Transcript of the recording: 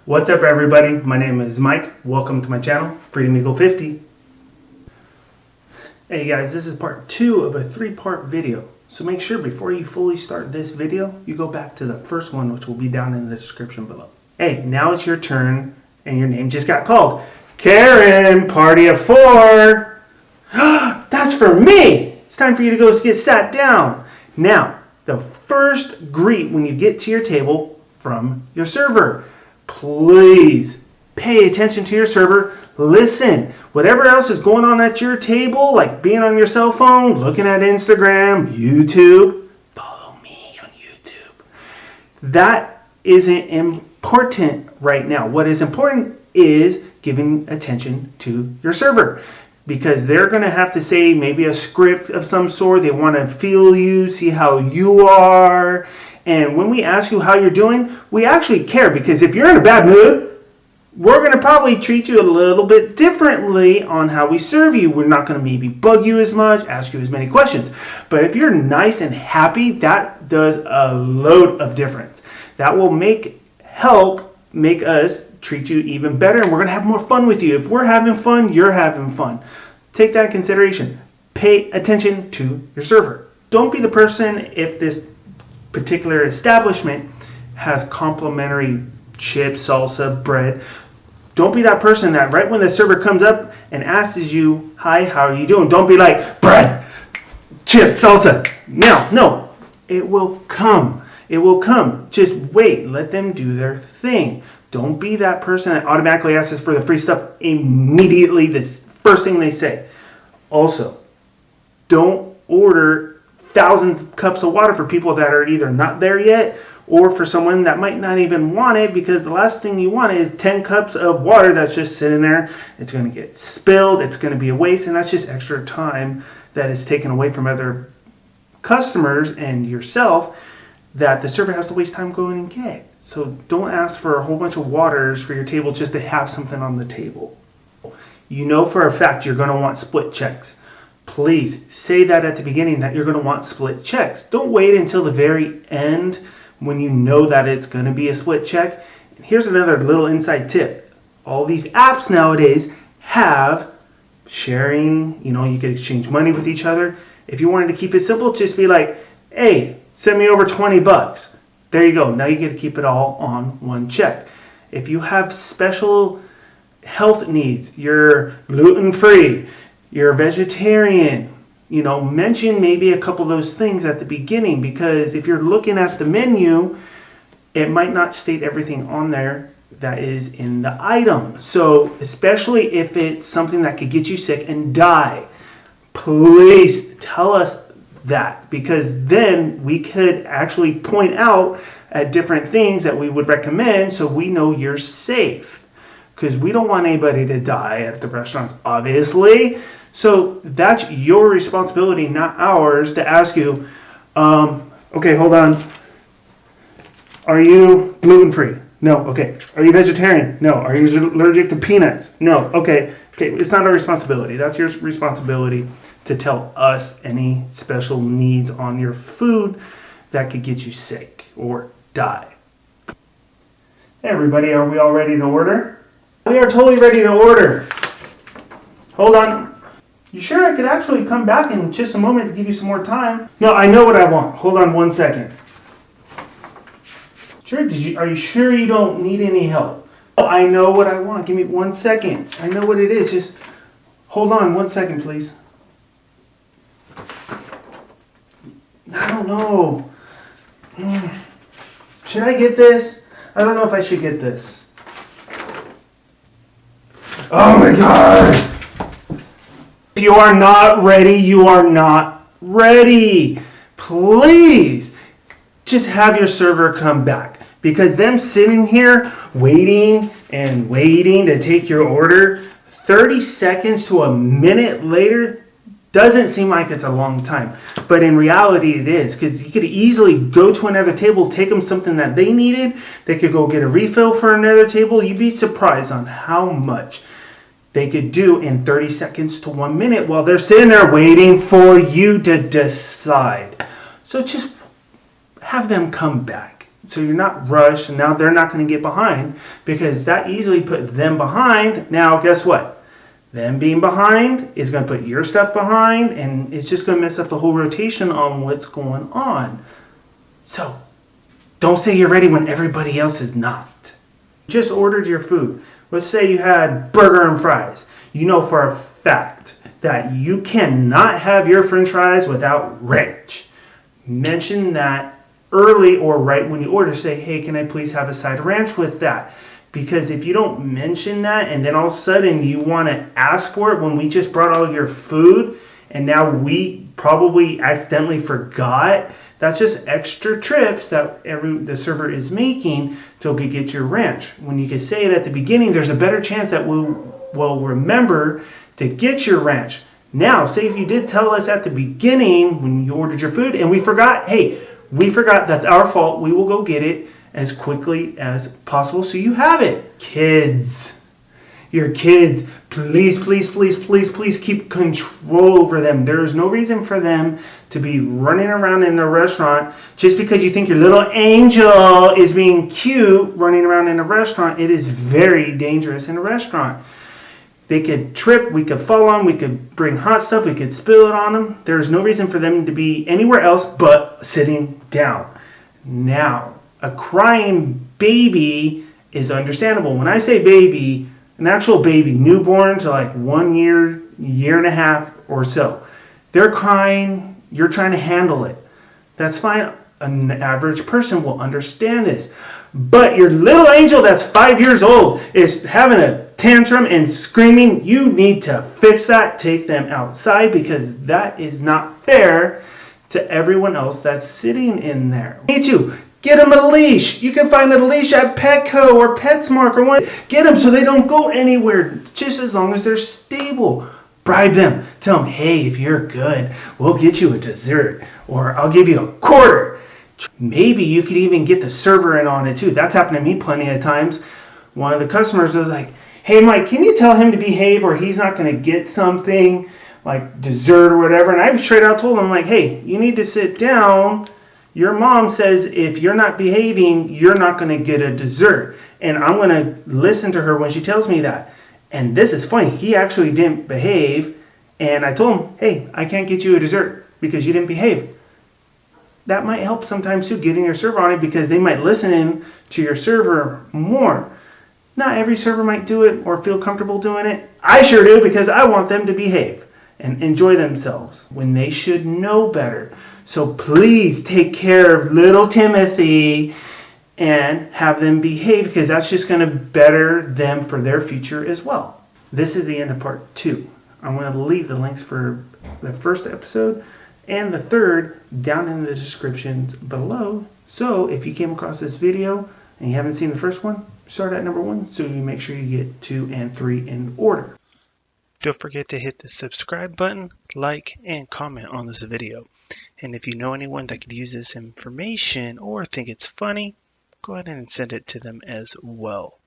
What's up, everybody? My name is Mike. Welcome to my channel, Freedom Eagle 50. Hey guys, this is part 2 of a 3-part video. So make sure before you fully start this video, you go back to the first one, which will be down in the description below. Hey, now it's your turn and your name just got called. Karen, party of 4. That's for me. It's time for you to go get sat down. Now, the first greet when you get to your table from your server. Please pay attention to your server. Listen, whatever else is going on at your table, like being on your cell phone, looking at Instagram, YouTube, follow me on YouTube. That isn't important right now. What is important is giving attention to your server, because they're going to have to say maybe a script of some sort. They want to feel you, see how you are. And when we ask you how you're doing, we actually care, because if you're in a bad mood, we're going to probably treat you a little bit differently on how we serve you. We're not going to maybe bug you as much, ask you as many questions. But if you're nice and happy, that does a load of difference. That will help make us treat you even better, and we're going to have more fun with you. If we're having fun, you're having fun. Take that in consideration. Pay attention to your server. Don't be the person, if this particular establishment has complimentary chips, salsa, bread, don't be that person that right when the server comes up and asks you, hi, how are you doing? Don't be like, bread, chips, salsa. No, it will come. It will come. Just wait. Let them do their thing. Don't be that person that automatically asks for the free stuff immediately, this first thing they say. Also, don't order thousands of cups of water for people that are either not there yet, or for someone that might not even want it, because the last thing you want is 10 cups of water that's just sitting there. It's going to get spilled. It's going to be a waste, and that's just extra time that is taken away from other customers and yourself that the server has to waste time going and get. So don't ask for a whole bunch of waters for your table just to have something on the table. You know for a fact you're going to want split checks. Please say that at the beginning, that you're going to want split checks. Don't wait until the very end when you know that it's going to be a split check. And here's another little inside tip. All these apps nowadays have sharing. You can exchange money with each other. If you wanted to keep it simple, just be like, hey, send me over $20. There you go. Now you get to keep it all on one check. If you have special health needs, you're gluten-free, you're a vegetarian, mention maybe a couple of those things at the beginning, because if you're looking at the menu, it might not state everything on there that is in the item. So especially if it's something that could get you sick and die, please tell us that, because then we could actually point out at different things that we would recommend, so we know you're safe, because we don't want anybody to die at the restaurants, obviously. So that's your responsibility, not ours, to ask you, okay, hold on. Are you gluten-free? No. Okay. Are you vegetarian? No. Are you allergic to peanuts? No. Okay. It's not our responsibility. That's your responsibility to tell us any special needs on your food that could get you sick or die. Hey everybody, are we all ready to order? We are totally ready to order. Hold on. You sure I could actually come back in just a moment to give you some more time? No, I know what I want. Hold on one second. Sure, are you sure you don't need any help? Oh, I know what I want. Give me 1 second. I know what it is. Just hold on 1 second, please. I don't know. Should I get this? I don't know if I should get this. Oh my God! If you are not ready, you are not ready. Please just have your server come back, because them sitting here waiting to take your order 30 seconds to a minute later doesn't seem like it's a long time, but in reality it is, because you could easily go to another table, take them something that they needed. They could go get a refill for another table. You'd be surprised on how much they could do in 30 seconds to 1 minute while they're sitting there waiting for you to decide. So just have them come back. So you're not rushed, and now they're not going to get behind, because that easily put them behind. Now, guess what? Them being behind is going to put your stuff behind, and it's just going to mess up the whole rotation on what's going on. So don't say you're ready when everybody else is not. Just ordered your food. Let's say you had burger and fries. You know for a fact that you cannot have your french fries without ranch. Mention that early or right when you order. Say, hey, can I please have a side of ranch with that? Because if you don't mention that and then all of a sudden you want to ask for it when we just brought all your food and now we probably accidentally forgot, that's just extra trips that the server is making to get your ranch. When you can say it at the beginning, there's a better chance that we'll remember to get your ranch. Now, say if you did tell us at the beginning when you ordered your food and we forgot, hey, we forgot, that's our fault. We will go get it as quickly as possible so you have it. Kids, your kids, please, please, please, please, please keep control over them. There is no reason for them to be running around in the restaurant just because you think your little angel is being cute running around in a restaurant. It is very dangerous in a restaurant. They could trip, we could fall on, we could bring hot stuff, we could spill it on them. There's no reason for them to be anywhere else but sitting down. Now, a crying baby is understandable. When I say baby, an actual baby, newborn to like 1 year, year and a half or so, they're crying, you're trying to handle it. That's fine. An average person will understand this. But your little angel that's 5 years old is having a tantrum and screaming, you need to fix that. Take them outside because that is not fair to everyone else that's sitting in there. Me too. Get them a leash. You can find a leash at Petco or PetSmart or one. Get them so they don't go anywhere, just as long as they're stable. Bribe them. Tell them, hey, if you're good, we'll get you a dessert or I'll give you a quarter. Maybe you could even get the server in on it too. That's happened to me plenty of times. One of the customers was like, hey, Mike, can you tell him to behave or he's not going to get something like dessert or whatever? And I straight out told him, like, hey, you need to sit down. Your mom says if you're not behaving, you're not going to get a dessert. And I'm going to listen to her when she tells me that. And this is funny. He actually didn't behave. And I told him, hey, I can't get you a dessert because you didn't behave. That might help sometimes too, getting your server on it because they might listen in to your server more. Not every server might do it or feel comfortable doing it. I sure do because I want them to behave and enjoy themselves when they should know better. So please take care of little Timothy and have them behave because that's just going to better them for their future as well. This is the end of part 2. I'm going to leave the links for the first episode and the third down in the descriptions below. So if you came across this video and you haven't seen the first one, start at number 1 so you make sure you get 2 and 3 in order. Don't forget to hit the subscribe button, like, and comment on this video. And if you know anyone that could use this information or think it's funny, go ahead and send it to them as well.